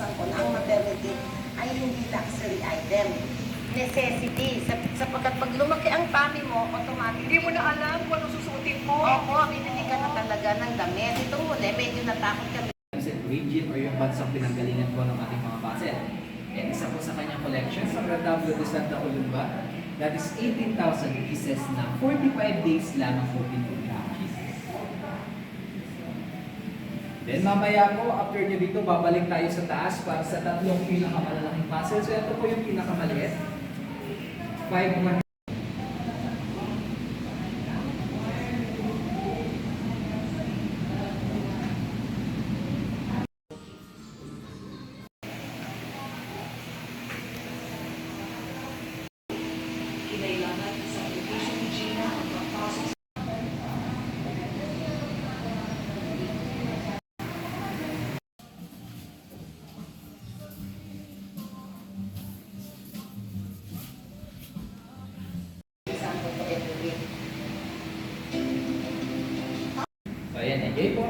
karanasan ko na ang maternity ay hindi luxury item. Necessity. Sapagkat pag lumaki ang tummy mo, automatic. Hindi mo na alam kung anong susuotin mo. Oo, binili ka na talaga ng damit. Itong huli, medyo natakot kami. Region or yung bansang pinanggalingan po ng ating mga baset. And isa po sa kanyang collection sa Retablo de Santa Columba, that is 18,000 pieces na 45 days lamang po pinupuntahan. Then mamaya po, after nyo dito, babalik tayo sa taas para sa tatlong pinakamalalaking puzzle. So ito po yung pinakamaliit. 5 Kinailangan sa application ni Gina ang papasok sa Sample to every week. So ayan, enjoy po.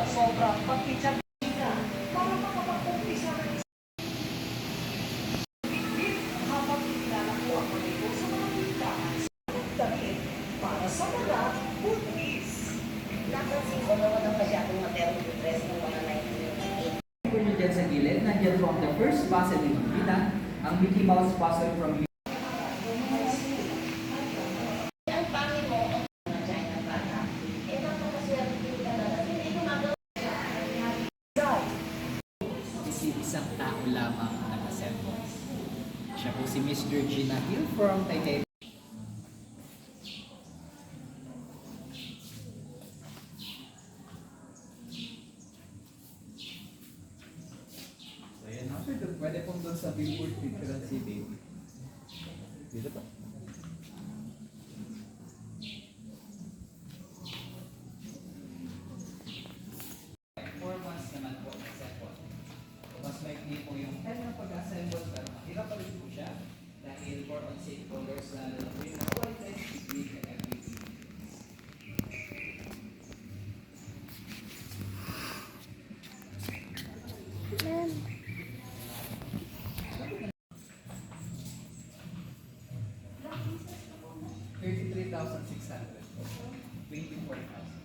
sobra. Pati sa Gina, para makapag-umpisa ng habang kinilala ko ang manigo sa mga tindahan sa damit para sa mga buntis. Napansin ko naman ang masyadong maternity dress ng mga 1998. Kung nyo dyan sa gilid, nandiyan po ang the first puzzle ni Gina, ang Mickey Mouse puzzle from Ang tummy mo, ang China bata, eh napakaswerte ka na kasi hindi gumagawa. isang tao lamang ang nag-assemble. Siya po si Miss Georgina Hill from Taipei. So yan, after doon, pwede pong doon sa billboard picture si baby. Dito pa. Naman po assemble. Mas maikli po yung time ng pag-assemble pero mahirap pa rin po siya dahil more on safe colors lalo na po yung white and green and everything. $33,600. 24,000.